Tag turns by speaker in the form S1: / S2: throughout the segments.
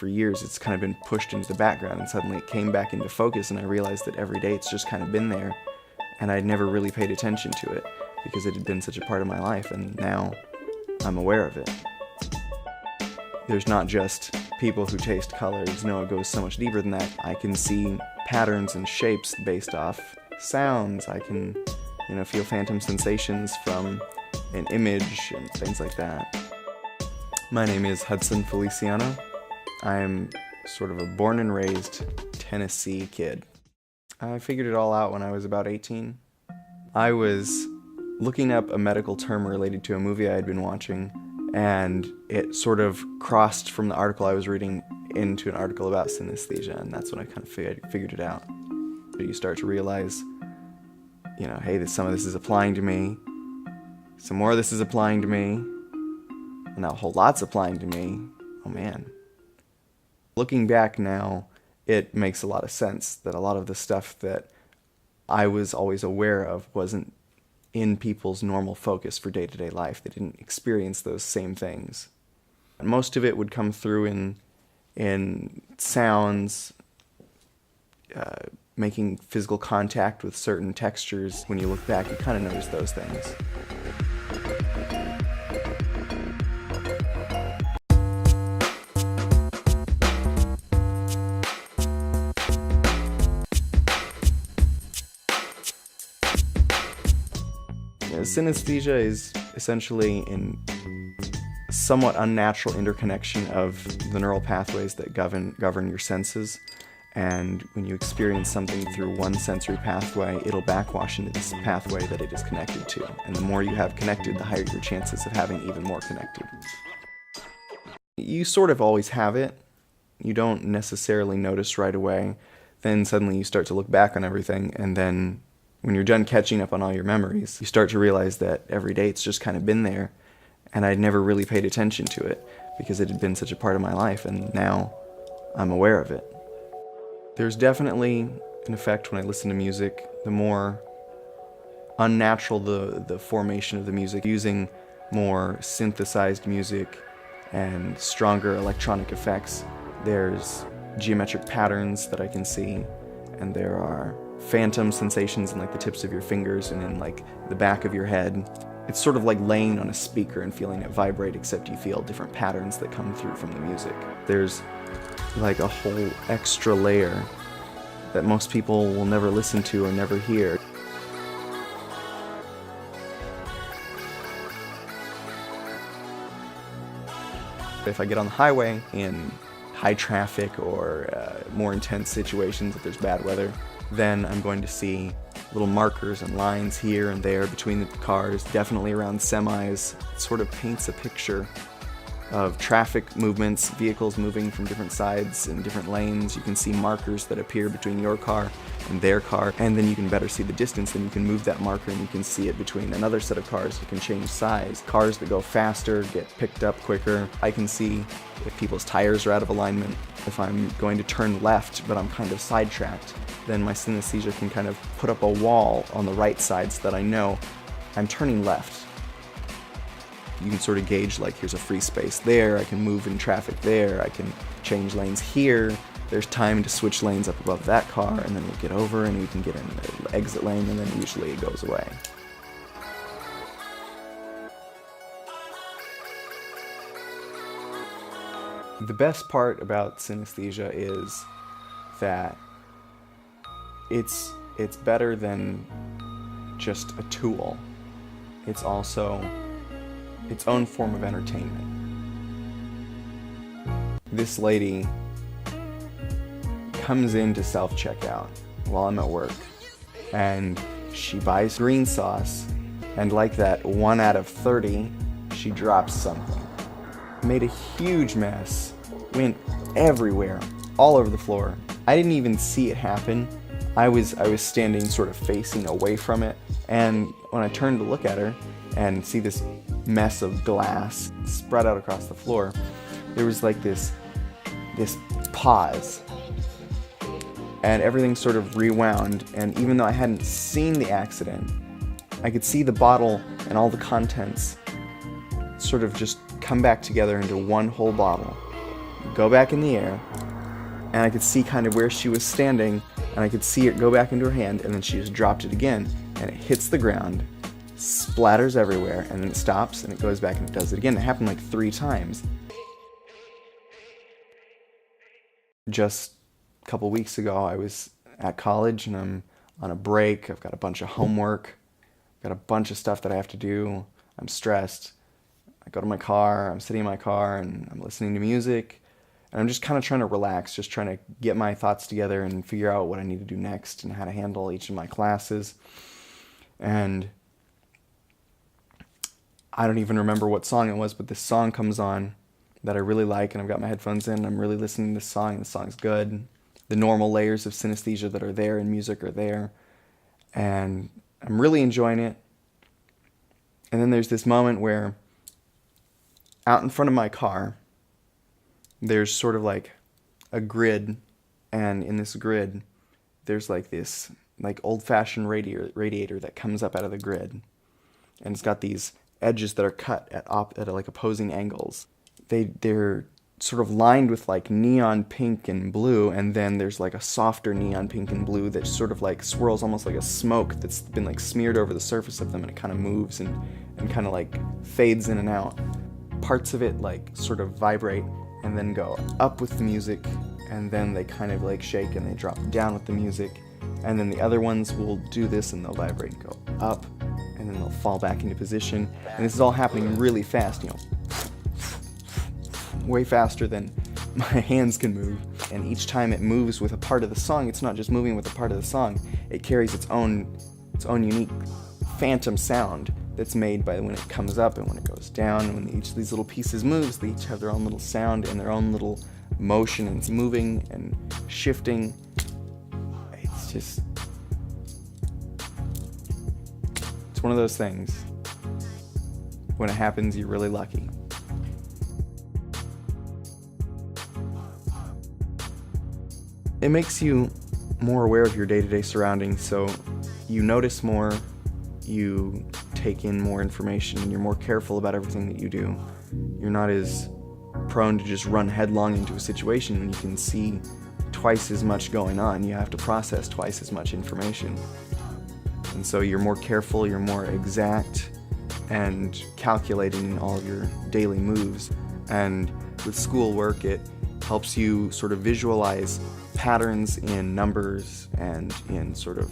S1: for years, it's kind of been pushed into the background, and suddenly it came back into focus, and I realized that every day it's just kind of been there, and I'd never really paid attention to it because it had been such a part of my life, and now I'm aware of it. There's not just people who taste colors. No, it goes so much deeper than that. I can see patterns and shapes based off sounds. I can, feel phantom sensations from an image and things like that. My name is Hudson Feliciano. I'm sort of a born and raised Tennessee kid. I figured it all out when I was about 18. I was looking up a medical term related to a movie I had been watching, and it sort of crossed from the article I was reading into an article about synesthesia, and that's when I kind of figured it out. You start to realize, hey, some of this is applying to me, some more of this is applying to me, and now a whole lot's applying to me. Oh man. Looking back now, it makes a lot of sense that a lot of the stuff that I was always aware of wasn't in people's normal focus for day-to-day life. They didn't experience those same things. And most of it would come through in sounds, making physical contact with certain textures. When you look back, you kind of notice those things. Synesthesia is essentially in somewhat unnatural interconnection of the neural pathways that govern your senses, and when you experience something through one sensory pathway, it'll backwash into this pathway that it is connected to, and the more you have connected, the higher your chances of having even more connected. You sort of always have it. You don't necessarily notice right away. Then suddenly you start to look back on everything, and then when you're done catching up on all your memories, you start to realize that every day it's just kind of been there, and I'd never really paid attention to it because it had been such a part of my life, and now I'm aware of it. There's definitely an effect when I listen to music. The more unnatural the formation of the music, using more synthesized music and stronger electronic effects, there's geometric patterns that I can see, and there are phantom sensations in the tips of your fingers and in the back of your head. It's sort of like laying on a speaker and feeling it vibrate, except you feel different patterns that come through from the music. There's a whole extra layer that most people will never listen to or never hear. If I get on the highway in high traffic or more intense situations, if there's bad weather, then I'm going to see little markers and lines here and there between the cars, definitely around semis. It sort of paints a picture of traffic movements, vehicles moving from different sides in different lanes. You can see markers that appear between your car and their car, and then you can better see the distance, then you can move that marker and you can see it between another set of cars. You can change size. Cars that go faster get picked up quicker. I can see if people's tires are out of alignment. If I'm going to turn left but I'm kind of sidetracked, then my synesthesia can kind of put up a wall on the right side so that I know I'm turning left. You can sort of gauge, here's a free space there, I can move in traffic there, I can change lanes here, there's time to switch lanes up above that car, and then we'll get over and we can get in the exit lane, and then usually it goes away. The best part about synesthesia is that it's better than just a tool. It's also its own form of entertainment. This lady comes in to self-checkout while I'm at work, and she buys green sauce, and like that 1 out of 30, she drops something. Made a huge mess, went everywhere, all over the floor. I didn't even see it happen. I was standing sort of facing away from it, and when I turned to look at her and see this mess of glass spread out across the floor, there was this pause, and everything sort of rewound, and even though I hadn't seen the accident, I could see the bottle and all the contents sort of just come back together into one whole bottle. go back in the air, and I could see kind of where she was standing, and I could see it go back into her hand, and then she just dropped it again, and it hits the ground, splatters everywhere, and then it stops, and it goes back and it does it again. It happened like 3 times. Just a couple weeks ago, I was at college, and I'm on a break. I've got a bunch of homework, got a bunch of stuff that I have to do. I'm stressed. I go to my car, I'm sitting in my car, and I'm listening to music, and I'm just kind of trying to relax, just trying to get my thoughts together and figure out what I need to do next and how to handle each of my classes. And I don't even remember what song it was, but this song comes on that I really like, and I've got my headphones in, and I'm really listening to this song, and the song's good. The normal layers of synesthesia that are there in music are there, and I'm really enjoying it. And then there's this moment where out in front of my car, there's sort of like a grid, and in this grid, there's like this like old-fashioned radiator that comes up out of the grid, and it's got these edges that are cut at like opposing angles. They're sort of lined with like neon pink and blue, and then there's like a softer neon pink and blue that sort of like swirls almost like a smoke that's been like smeared over the surface of them, and it kind of moves and kind of like fades in and out. Parts of it like sort of vibrate and then go up with the music, and then they kind of like shake and they drop down with the music, and then the other ones will do this and they'll vibrate and go up, and then they'll fall back into position, and this is all happening really fast, way faster than my hands can move. And each time it moves with a part of the song, it's not just moving with a part of the song, it carries its own unique phantom sound that's made by when it comes up and when it goes down. And when each of these little pieces moves, they each have their own little sound and their own little motion, and it's moving and shifting. It's one of those things. When it happens, you're really lucky. It makes you more aware of your day-to-day surroundings, so you notice more, you take in more information, and you're more careful about everything that you do. You're not as prone to just run headlong into a situation when you can see twice as much going on. You have to process twice as much information. And so you're more careful, you're more exact, and calculating in all of your daily moves. And with schoolwork, it helps you sort of visualize patterns in numbers and in sort of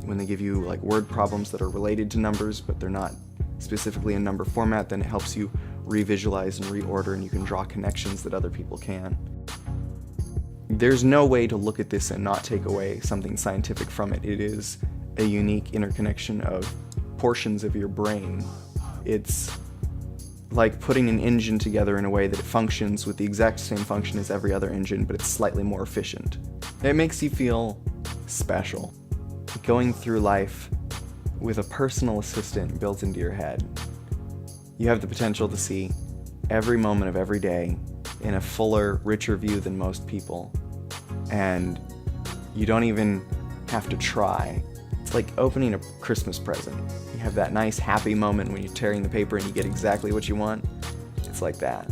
S1: when they give you like word problems that are related to numbers but they're not specifically in number format, then it helps you revisualize and reorder, and you can draw connections that other people can. There's no way to look at this and not take away something scientific from it. It is a unique interconnection of portions of your brain. It's like putting an engine together in a way that it functions with the exact same function as every other engine, but it's slightly more efficient. It makes you feel special. Going through life with a personal assistant built into your head, you have the potential to see every moment of every day in a fuller, richer view than most people. And you don't even have to try. It's like opening a Christmas present. You have that nice, happy moment when you're tearing the paper and you get exactly what you want. It's like that.